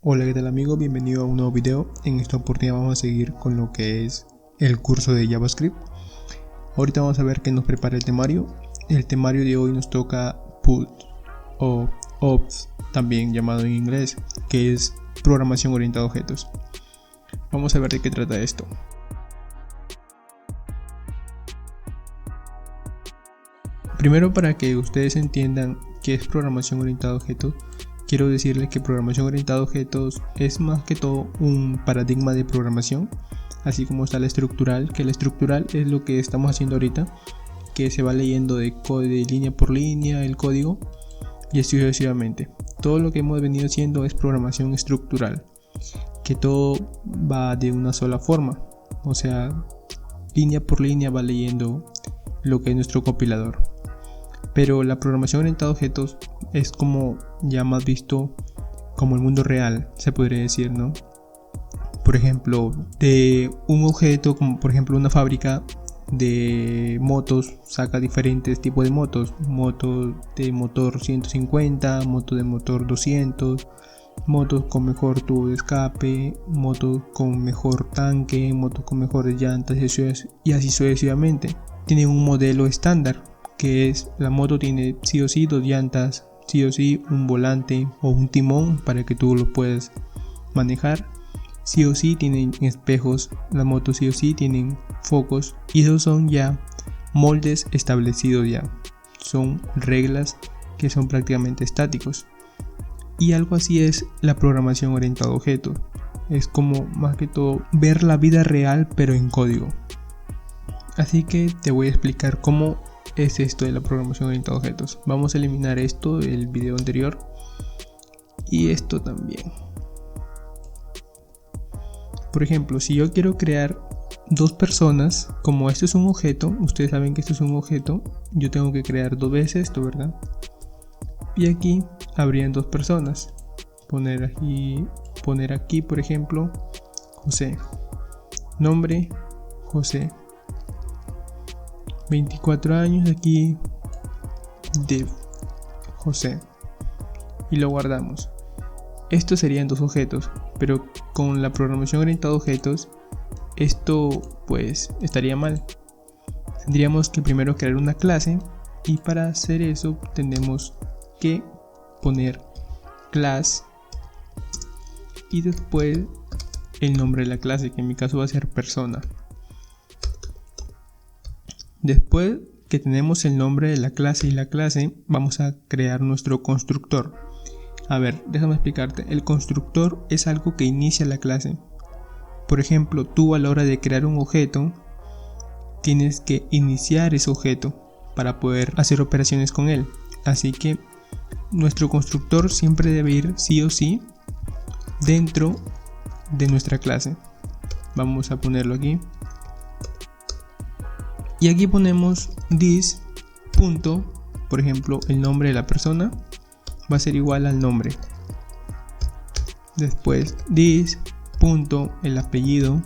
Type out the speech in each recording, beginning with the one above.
Hola, ¿qué tal amigo? Bienvenido a un nuevo video. En esta oportunidad vamos a seguir con lo que es el curso de JavaScript. Ahorita vamos a ver qué nos prepara el temario. El temario de hoy nos toca POOT o OOPS, también llamado en inglés, que es programación orientada a objetos. Vamos a ver de qué trata esto. Primero, para que ustedes entiendan qué es programación orientada a objetos, quiero decirles que programación orientada a objetos es más que todo un paradigma de programación, así como está la estructural, que la estructural es lo que estamos haciendo ahorita, que se va leyendo de línea por línea el código y así sucesivamente. Todo lo que hemos venido haciendo es programación estructural, que todo va de una sola forma, o sea, línea por línea va leyendo lo que es nuestro compilador. Pero la programación orientada a objetos es como ya más visto como el mundo real, se podría decir, ¿no? Por ejemplo, de un objeto, como por ejemplo una fábrica de motos, saca diferentes tipos de motos. Motos de motor 150, motos de motor 200, motos con mejor tubo de escape, motos con mejor tanque, motos con mejores llantas y así sucesivamente. Tienen un modelo estándar, que es la moto tiene sí o sí dos llantas, sí o sí un volante o un timón para que tú lo puedas manejar, sí o sí tienen espejos, las motos sí o sí tienen focos, y esos son ya moldes establecidos, ya son reglas que son prácticamente estáticos. Y algo así es la programación orientada a objetos, es como más que todo ver la vida real pero en código. Así que te voy a explicar cómo es esto de la programación orientada a objetos. Vamos a eliminar esto del video anterior y esto también. Por ejemplo, si yo quiero crear dos personas, como esto es un objeto, ustedes saben que esto es un objeto, yo tengo que crear dos veces esto, ¿verdad? Y aquí habrían dos personas. Poner aquí, por ejemplo, José. Nombre, José. 24 años aquí de José y lo guardamos. Estos serían dos objetos, pero con la programación orientada a objetos esto pues estaría mal. Tendríamos que primero crear una clase, y para hacer eso tenemos que poner class y después el nombre de la clase, que en mi caso va a ser persona. Después que tenemos el nombre de la clase y la clase, vamos a crear nuestro constructor. A ver, déjame explicarte. El constructor es algo que inicia la clase. Por ejemplo, tú a la hora de crear un objeto, tienes que iniciar ese objeto para poder hacer operaciones con él. Así que nuestro constructor siempre debe ir sí o sí dentro de nuestra clase. Vamos a ponerlo aquí. Y aquí ponemos this punto, por ejemplo, el nombre de la persona va a ser igual al nombre. Después this punto, el apellido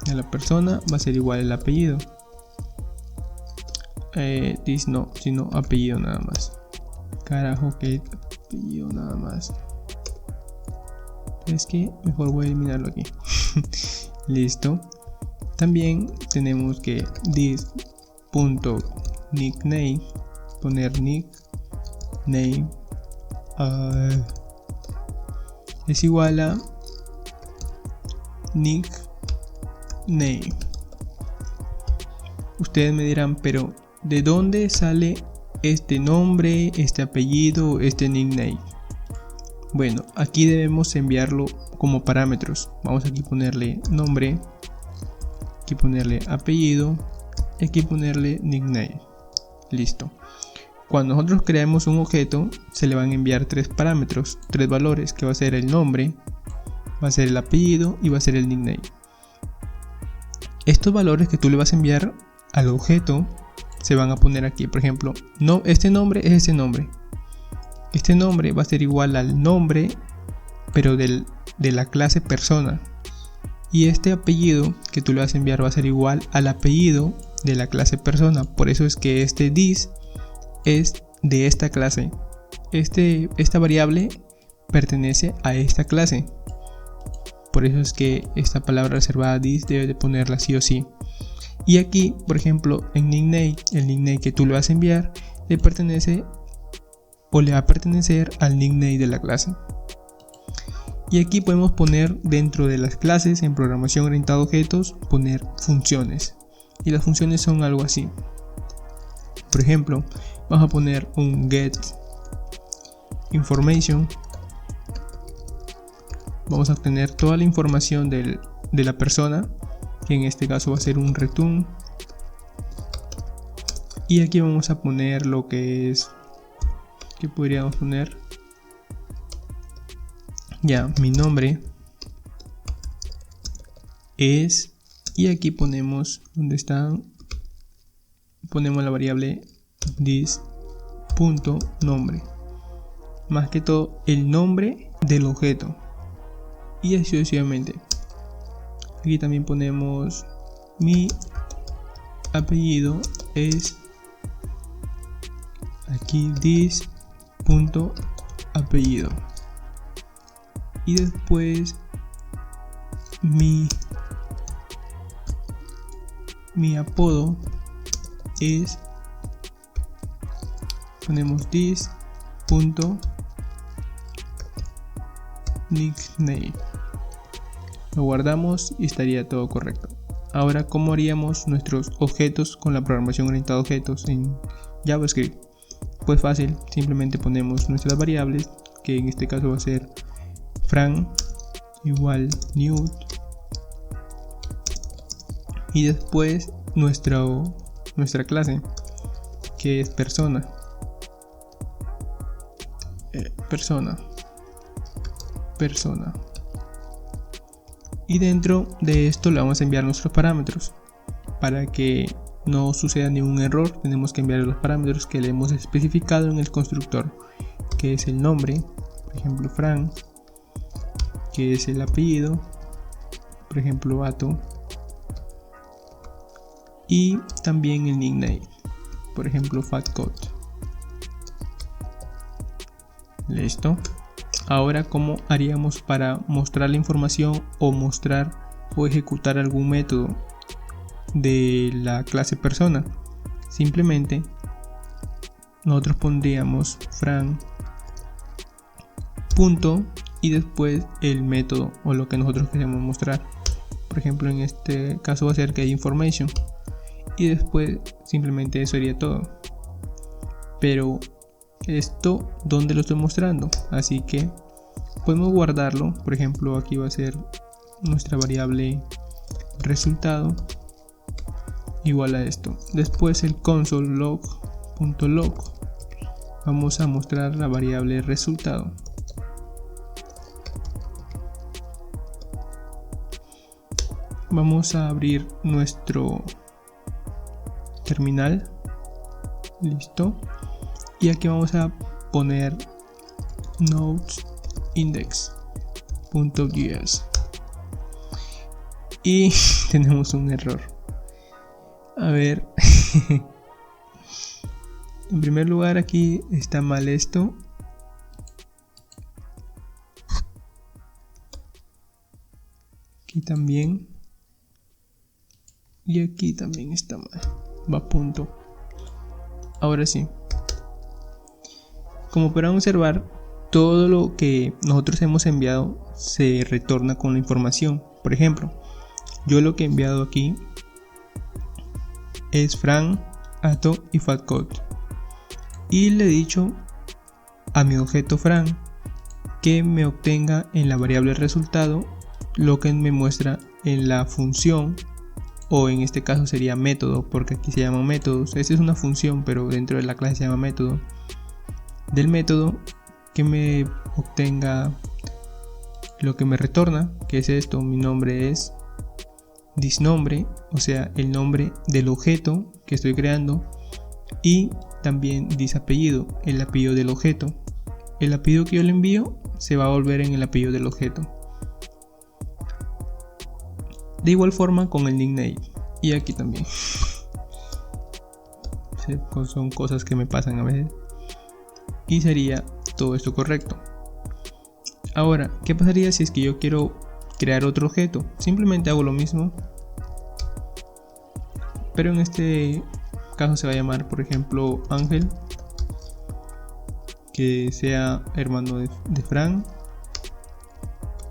de la persona va a ser igual al apellido. This no, sino apellido nada más. Carajo, que apellido nada más. Es que mejor voy a eliminarlo aquí. Listo. También tenemos que this.nickname, poner nickname es igual a nickname. Ustedes me dirán, pero ¿de dónde sale este nombre, este apellido, este nickname? Bueno, aquí debemos enviarlo como parámetros. Vamos aquí a ponerle nombre, aquí ponerle apellido y aquí ponerle nickname. Listo. Cuando nosotros creamos un objeto, se le van a enviar tres parámetros, tres valores, que va a ser el nombre, va a ser el apellido y va a ser el nickname. Estos valores que tú le vas a enviar al objeto se van a poner aquí. Por ejemplo, no, este nombre es este nombre. Este nombre va a ser igual al nombre, pero de la clase persona. Y este apellido que tú le vas a enviar va a ser igual al apellido de la clase persona. Por eso es que este this es de esta clase. Esta variable pertenece a esta clase. Por eso es que esta palabra reservada this debe de ponerla sí o sí. Y aquí, por ejemplo, en nickname, el nickname que tú le vas a enviar le pertenece o le va a pertenecer al nickname de la clase. Y aquí podemos poner dentro de las clases en programación orientada a objetos, poner funciones. Y las funciones son algo así. Por ejemplo, vamos a poner un get information. Vamos a obtener toda la información de la persona, que en este caso va a ser un return. Y aquí vamos a poner lo que es, que podríamos poner, ya, mi nombre es, y aquí ponemos, donde están, ponemos la variable this.nombre, más que todo el nombre del objeto, y así sucesivamente. Aquí también ponemos mi apellido es, aquí this.apellido, y después mi apodo es, ponemos this.nickname, lo guardamos y estaría todo correcto. Ahora, ¿cómo haríamos nuestros objetos con la programación orientada a objetos en JavaScript? Pues fácil, simplemente ponemos nuestras variables, que en este caso va a ser Fran igual new, y después nuestra clase, que es persona, y dentro de esto le vamos a enviar nuestros parámetros. Para que no suceda ningún error, tenemos que enviar los parámetros que le hemos especificado en el constructor, que es el nombre, por ejemplo Fran, que es el apellido, por ejemplo Ato, y también el nickname, por ejemplo Fatcoat. Listo. Ahora, ¿cómo haríamos para mostrar la información o mostrar o ejecutar algún método de la clase persona? Simplemente nosotros pondríamos Fran punto y después el método o lo que nosotros queremos mostrar. Por ejemplo, en este caso va a ser get information, y después simplemente eso sería todo. Pero esto, ¿dónde lo estoy mostrando? Así que podemos guardarlo. Por ejemplo, aquí va a ser nuestra variable resultado igual a esto. Después el console log.log, vamos a mostrar la variable resultado. Vamos a abrir nuestro terminal. Listo. Y aquí vamos a poner nodes index.js, y tenemos un error. A ver, en primer lugar aquí está mal esto. Aquí también, y aquí también está mal, va a punto. Ahora sí, como podrán observar, todo lo que nosotros hemos enviado se retorna con la información. Por ejemplo, yo lo que he enviado aquí es Fran, Ato y Fatcoat, y le he dicho a mi objeto Fran que me obtenga en la variable resultado lo que me muestra en la función, o en este caso sería método, porque aquí se llaman métodos. Esta es una función, pero dentro de la clase se llama método. Del método que me obtenga lo que me retorna, que es esto. Mi nombre es thisNombre, o sea, el nombre del objeto que estoy creando, y también thisApellido, el apellido del objeto. El apellido que yo le envío se va a volver en el apellido del objeto. De igual forma con el nickname, y aquí también. Son cosas que me pasan a veces. Y sería todo esto correcto. Ahora, ¿qué pasaría si es que yo quiero crear otro objeto? Simplemente hago lo mismo, pero en este caso se va a llamar, por ejemplo, Ángel, que sea hermano de Fran,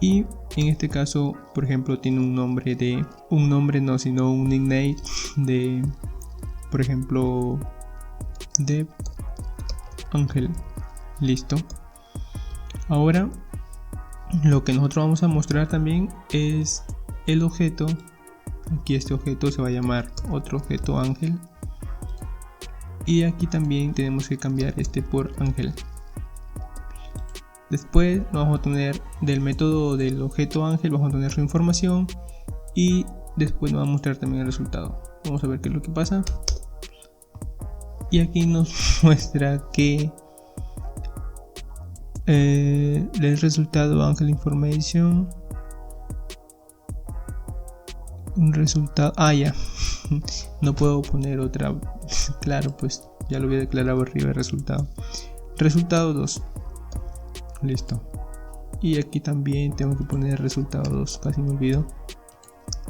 y en este caso, por ejemplo, tiene un nombre no, sino un nickname de, por ejemplo, de Ángel. Listo. Ahora lo que nosotros vamos a mostrar también es el objeto. Aquí este objeto se va a llamar otro objeto Ángel, y aquí también tenemos que cambiar este por Ángel. Después vamos a tener del método del objeto Ángel, vamos a tener su información, y después nos va a mostrar también el resultado. Vamos a ver qué es lo que pasa. Y aquí nos muestra que el resultado Ángel Information, un resultado, ya no puedo poner otra. Claro, pues ya lo voy a declarar arriba el resultado 2. Listo. Y aquí también tengo que poner el resultado 2, casi me olvido.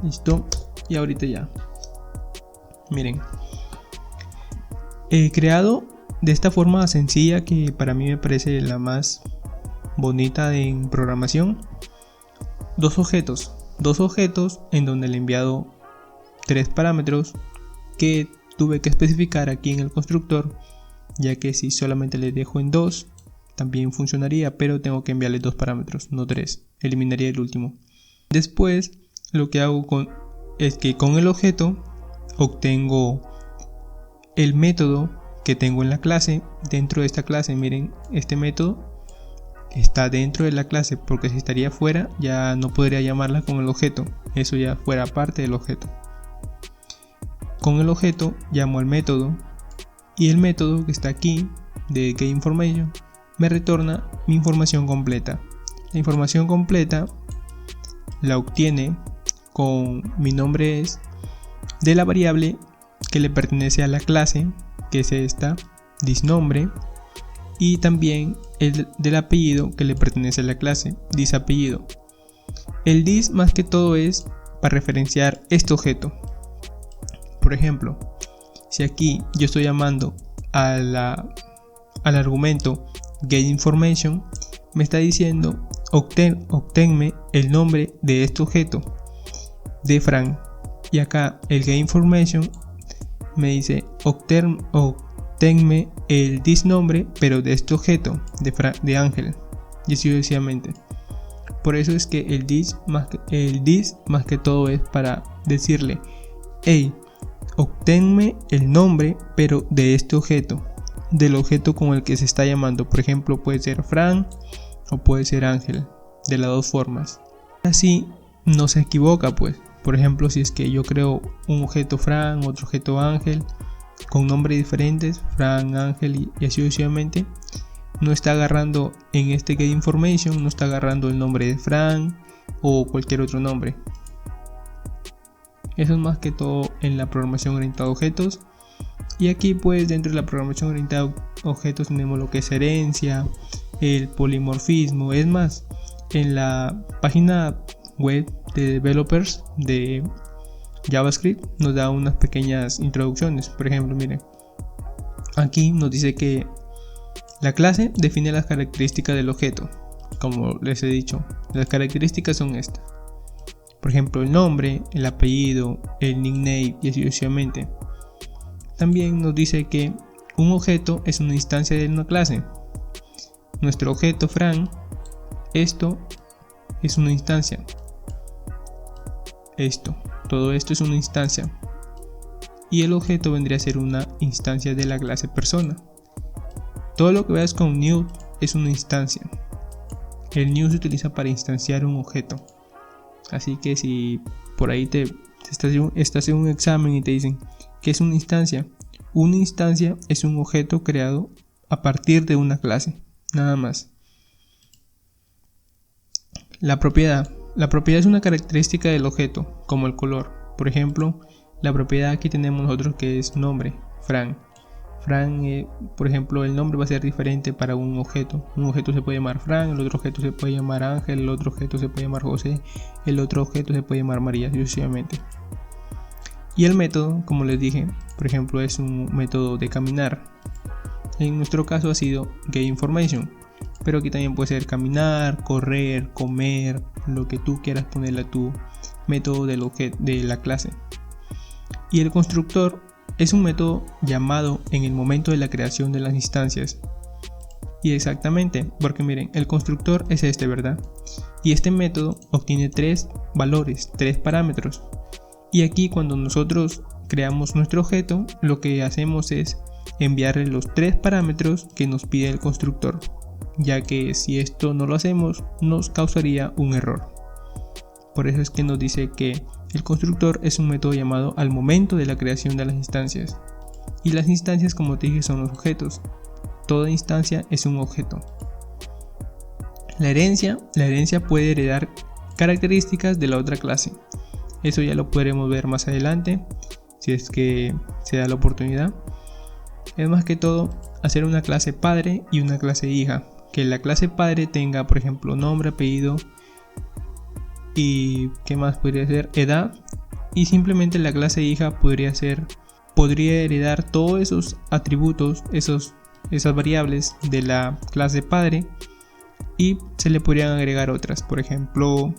Listo. Y ahorita ya, miren, he creado de esta forma sencilla, que para mí me parece la más bonita en programación, dos objetos en donde le he enviado 3 parámetros que tuve que especificar aquí en el constructor, ya que si solamente le dejo en 2 también funcionaría, pero tengo que enviarle 2 parámetros, no 3, eliminaría el último. Después lo que hago es que con el objeto obtengo el método que tengo en la clase. Dentro de esta clase, miren, este método está dentro de la clase, porque si estaría fuera ya no podría llamarla con el objeto, eso ya fuera parte del objeto. Con el objeto llamo al método, y el método que está aquí de getInformation me retorna mi información completa. La información completa la obtiene con mi nombre de la variable que le pertenece a la clase, que es esta, thisNombre, y también el del apellido que le pertenece a la clase, thisApellido. El this más que todo es para referenciar este objeto. Por ejemplo, si aquí yo estoy llamando al argumento getInformation, me está diciendo obténme el nombre de este objeto de Fran, y acá el getInformation me dice obténme el thisNombre, pero de este objeto de Ángel, y así sucesivamente. Por eso es que el this más que todo es para decirle: hey, obténme el nombre, pero de este objeto, del objeto con el que se está llamando. Por ejemplo, puede ser Fran o puede ser Ángel, de las dos formas. Así no se equivoca, pues. Por ejemplo, si es que yo creo un objeto Fran, otro objeto Ángel, con nombres diferentes, Fran, Ángel y así sucesivamente, no está agarrando en este getInformation, no está agarrando el nombre de Fran o cualquier otro nombre. Eso es más que todo en la programación orientada a objetos. Y aquí pues dentro de la programación orientada a objetos tenemos lo que es herencia, el polimorfismo. Es más, en la página web de developers de JavaScript nos da unas pequeñas introducciones. Por ejemplo, miren, aquí nos dice que la clase define las características del objeto. Como les he dicho, las características son estas. Por ejemplo, el nombre, el apellido, el nickname y así sucesivamente. También nos dice que un objeto es una instancia de una clase. Nuestro objeto Fran, esto es una instancia. Todo esto es una instancia. Y el objeto vendría a ser una instancia de la clase persona. Todo lo que veas con new es una instancia. El new se utiliza para instanciar un objeto. Así que si por ahí estás en un examen y te dicen ¿qué es una instancia? Una instancia es un objeto creado a partir de una clase, nada más. La propiedad es una característica del objeto, como el color. Por ejemplo, la propiedad aquí tenemos nosotros que es nombre, Fran. Fran, por ejemplo, el nombre va a ser diferente para un objeto. Un objeto se puede llamar Fran, el otro objeto se puede llamar Ángel, el otro objeto se puede llamar José, el otro objeto se puede llamar María, sucesivamente. Y el método, como les dije, por ejemplo, es un método de caminar. En nuestro caso ha sido GetInformation, pero aquí también puede ser caminar, correr, comer, lo que tú quieras ponerle a tu método de la clase. Y el constructor es un método llamado en el momento de la creación de las instancias. Y exactamente, porque miren, el constructor es este, ¿verdad? Y este método obtiene 3 valores, 3 parámetros. Y aquí cuando nosotros creamos nuestro objeto, lo que hacemos es enviarle los 3 parámetros que nos pide el constructor, ya que si esto no lo hacemos, nos causaría un error. Por eso es que nos dice que el constructor es un método llamado al momento de la creación de las instancias. Y las instancias, como te dije, son los objetos. Toda instancia es un objeto. La herencia puede heredar características de la otra clase. Eso ya lo podremos ver más adelante, si es que se da la oportunidad. Es más que todo hacer una clase padre y una clase hija. Que la clase padre tenga, por ejemplo, nombre, apellido y ¿qué más podría ser? Edad. Y simplemente la clase hija podría heredar todos esos atributos, esas variables de la clase padre, y se le podrían agregar otras, por ejemplo,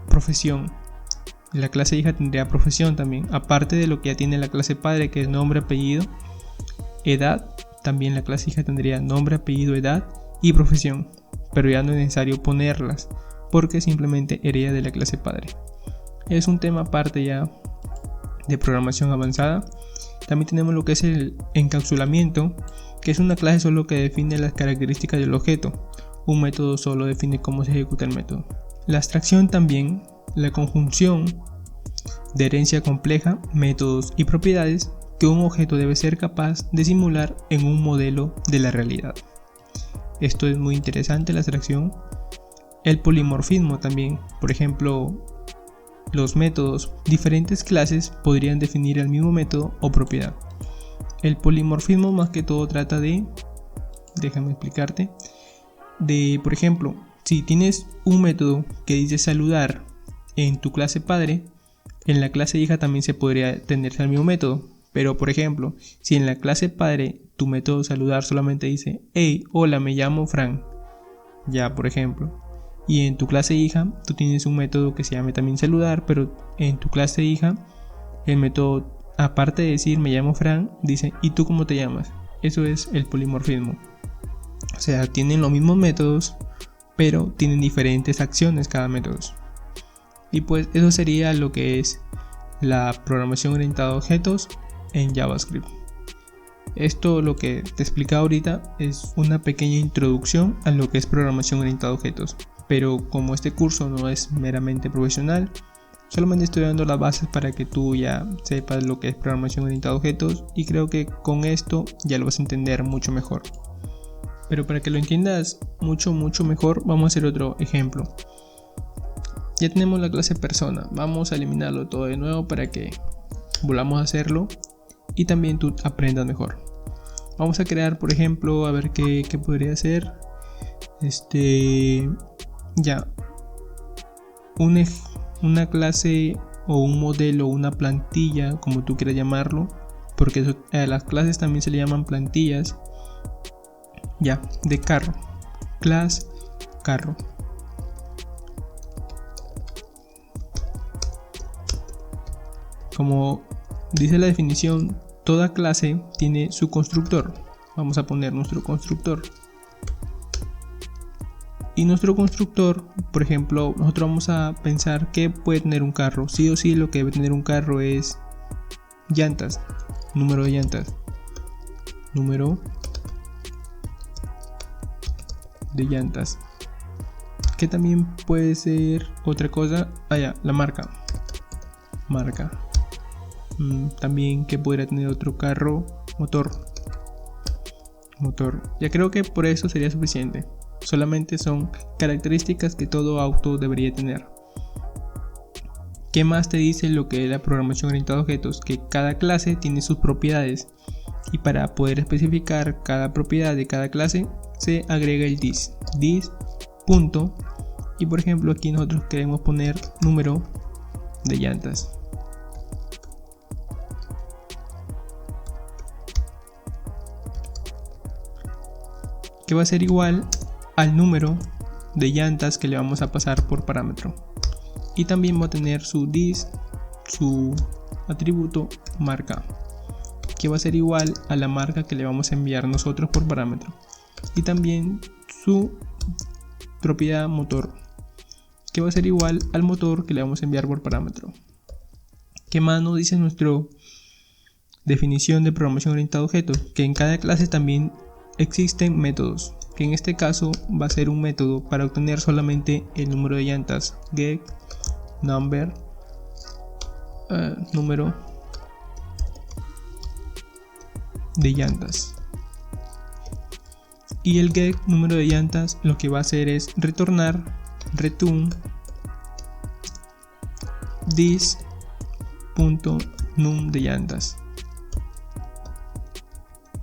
profesión. La clase hija tendría profesión también, aparte de lo que ya tiene la clase padre, que es nombre, apellido, edad. También la clase hija tendría nombre, apellido, edad y profesión, pero ya no es necesario ponerlas porque simplemente hereda de la clase padre. Es un tema aparte ya de programación avanzada. También tenemos lo que es el encapsulamiento, que es una clase solo que define las características del objeto. Un método solo define cómo se ejecuta el método. La abstracción también, la conjunción de herencia compleja, métodos y propiedades que un objeto debe ser capaz de simular en un modelo de la realidad. Esto es muy interesante, la abstracción. El polimorfismo también, por ejemplo, los métodos, diferentes clases podrían definir el mismo método o propiedad. El polimorfismo más que todo trata de, déjame explicarte, por ejemplo, si tienes un método que dice saludar en tu clase padre, en la clase hija también se podría tener el mismo método. Pero por ejemplo, si en la clase padre tu método saludar solamente dice hey, hola, me llamo Fran, ya por ejemplo, y en tu clase hija tú tienes un método que se llame también saludar, pero en tu clase hija el método, aparte de decir me llamo Fran, dice ¿y tú cómo te llamas? Eso es el polimorfismo. O sea, tienen los mismos métodos, pero tienen diferentes acciones cada método. Y pues eso sería lo que es la programación orientada a objetos en JavaScript. Esto, lo que te he explicado ahorita, es una pequeña introducción a lo que es programación orientada a objetos, pero como este curso no es meramente profesional, solamente estoy dando las bases para que tú ya sepas lo que es programación orientada a objetos, y creo que con esto ya lo vas a entender mucho mejor. Pero para que lo entiendas mucho mejor, vamos a hacer otro ejemplo. Ya tenemos la clase persona, vamos a eliminarlo todo de nuevo para que volvamos a hacerlo y también tú aprendas mejor. Vamos a crear, por ejemplo, a ver qué podría ser. Una clase o un modelo, una plantilla, como tú quieras llamarlo, porque a las clases también se le llaman plantillas. Ya, de carro, class carro. Como dice la definición, toda clase tiene su constructor. Vamos a poner nuestro constructor. Y nuestro constructor, por ejemplo, nosotros vamos a pensar que puede tener un carro. Sí o sí, lo que debe tener un carro es llantas, número de llantas, número de llantas. Que también puede ser otra cosa. La marca. También que podría tener otro carro, motor. Ya creo que por eso sería suficiente. Solamente son características que todo auto debería tener. ¿Qué más te dice lo que es la programación orientada a objetos? Que cada clase tiene sus propiedades. y para poder especificar cada propiedad de cada clase se agrega el this punto, y por ejemplo aquí nosotros queremos poner número de llantas. Que va a ser igual al número de llantas que le vamos a pasar por parámetro, y también va a tener su this, su atributo marca, que va a ser igual a la marca que le vamos a enviar nosotros por parámetro, y también su propiedad motor, que va a ser igual al motor que le vamos a enviar por parámetro. ¿Qué más nos dice nuestra definición de programación orientada a objetos? Que en cada clase también existen métodos, que en este caso va a ser un método para obtener solamente el número de llantas, get number, número de llantas, y el get número de llantas lo que va a hacer es retornar return this.num de llantas.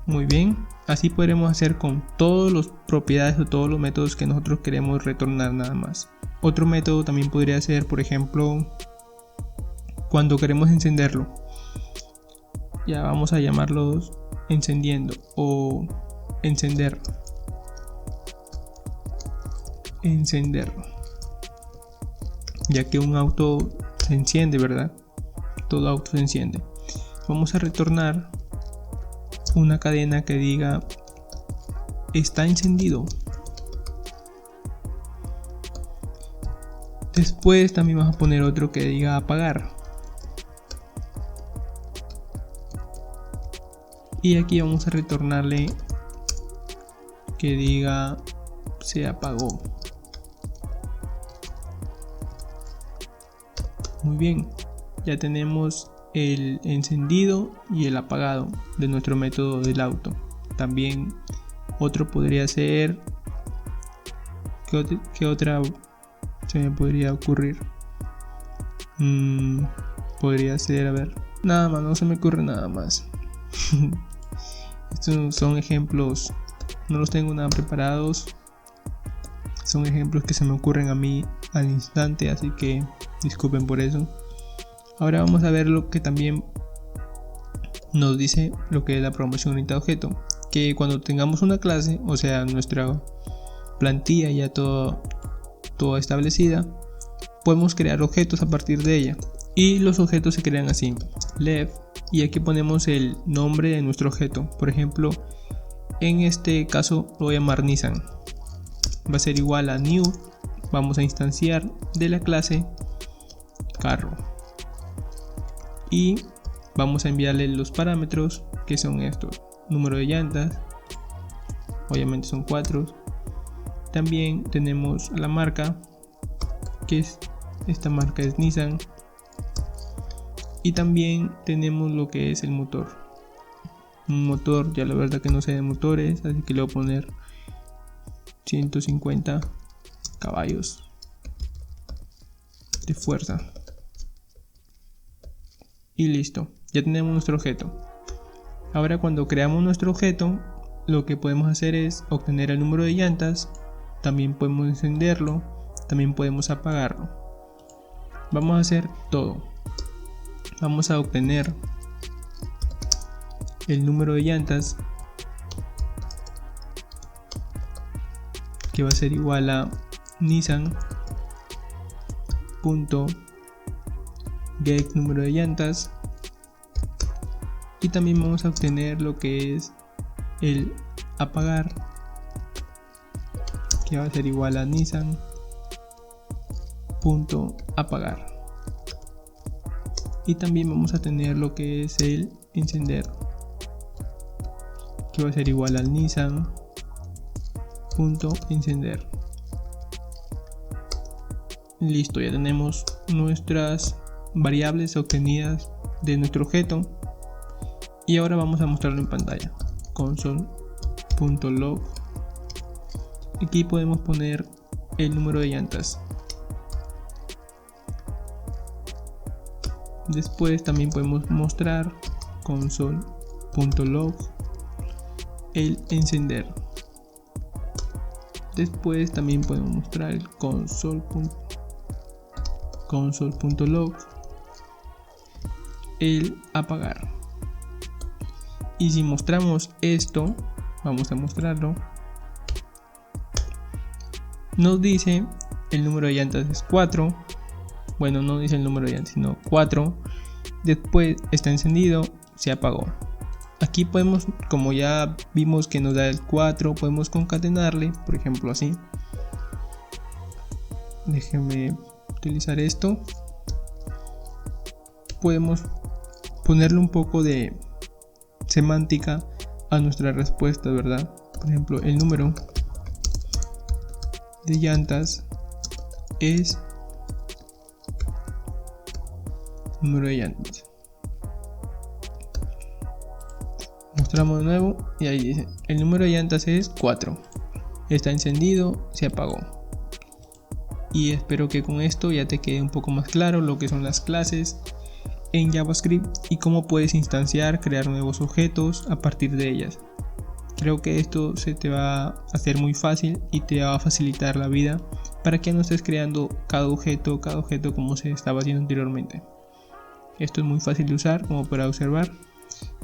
Muy bien, así podremos hacer con todas las propiedades o todos los métodos que nosotros queremos retornar nada más. Otro método también podría ser, por ejemplo, cuando queremos encenderlo, ya vamos a llamarlos encendiendo o encender, ya que un auto se enciende, ¿verdad? Todo auto se enciende. Vamos a retornar una cadena que diga está encendido. Después también vamos a poner otro que diga apagar, y aquí vamos a retornarle que diga se apagó. Muy bien, ya tenemos el encendido y el apagado de nuestro método del auto. También otro podría ser, ¿qué otra se me podría ocurrir? Podría ser, a ver, nada más, no se me ocurre nada más. Estos son ejemplos, no los tengo nada preparados, son ejemplos que se me ocurren a mí al instante, así que disculpen por eso. Ahora vamos a ver lo que también nos dice lo que es la programación orientada a objeto, que cuando tengamos una clase, o sea nuestra plantilla ya toda establecida, podemos crear objetos a partir de ella, y los objetos se crean así: left, y aquí ponemos el nombre de nuestro objeto. Por ejemplo, en este caso lo voy a llamar Nissan, va a ser igual a new, vamos a instanciar de la clase carro, y vamos a enviarle los parámetros que son estos: número de llantas, obviamente son 4, también tenemos la marca, que es esta marca es Nissan, y también tenemos lo que es el motor. Un motor, ya la verdad que no sé de motores, así que le voy a poner 150 caballos de fuerza. Y listo, ya tenemos nuestro objeto. Ahora cuando creamos nuestro objeto, lo que podemos hacer es obtener el número de llantas, también podemos encenderlo, también podemos apagarlo. Vamos a hacer todo. Vamos a obtener el número de llantas, que va a ser igual a Nissan.get número de llantas, y también vamos a obtener lo que es el apagar, que va a ser igual a Nissan.apagar, y también vamos a tener lo que es el encender, que va a ser igual al Nissan.encender. Listo, ya tenemos nuestras variables obtenidas de nuestro objeto, y ahora vamos a mostrarlo en pantalla. Console.log, aquí podemos poner el número de llantas. Después también podemos mostrar console.log el encender. Después también podemos mostrar el console.log, el apagar. Y si mostramos esto, vamos a mostrarlo, nos dice el número de llantas es 4. Bueno, no dice el número de llantas, sino 4. Después está encendido, se apagó. Aquí podemos, como ya vimos que nos da el 4, podemos concatenarle, por ejemplo así. Déjenme utilizar esto. Podemos ponerle un poco de semántica a nuestra respuesta, ¿verdad? Por ejemplo, el número de llantas es número de llantas. Mostramos de nuevo y ahí dice el número de llantas es 4. Está encendido, se apagó. Y espero que con esto ya te quede un poco más claro lo que son las clases en JavaScript y cómo puedes instanciar, crear nuevos objetos a partir de ellas. Creo que esto se te va a hacer muy fácil y te va a facilitar la vida para que no estés creando cada objeto como se estaba haciendo anteriormente. Esto es muy fácil de usar, como para observar,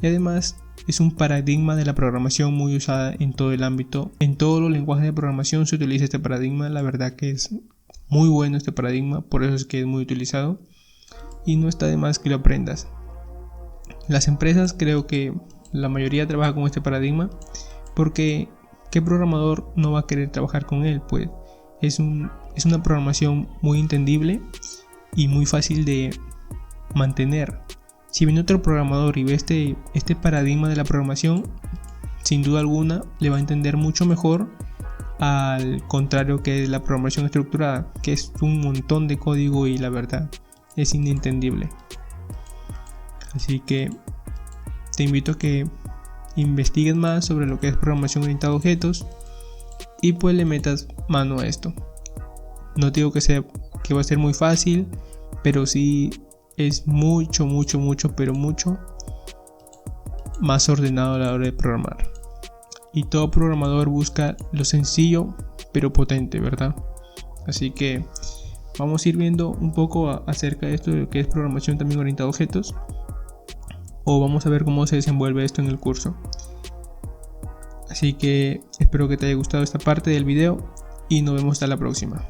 y además es un paradigma de la programación muy usada en todo el ámbito. En todos los lenguajes de programación se utiliza este paradigma. La verdad que es muy bueno este paradigma, por eso es que es muy utilizado y no está de más que lo aprendas. Las empresas, creo que la mayoría trabaja con este paradigma, porque ¿qué programador no va a querer trabajar con él? Pues es una programación muy entendible y muy fácil de mantener. Si viene otro programador y ve este paradigma de la programación, sin duda alguna le va a entender mucho mejor, al contrario que la programación estructurada, que es un montón de código y la verdad es inentendible. Así que te invito a que investigues más sobre lo que es programación orientada a objetos y pues le metas mano a esto. No te digo que va a ser muy fácil, pero sí es mucho más ordenado a la hora de programar. Y todo programador busca lo sencillo pero potente, ¿verdad? Así que vamos a ir viendo un poco acerca de esto, de lo que es programación también orientada a objetos, o vamos a ver cómo se desenvuelve esto en el curso. Así que espero que te haya gustado esta parte del video y nos vemos hasta la próxima.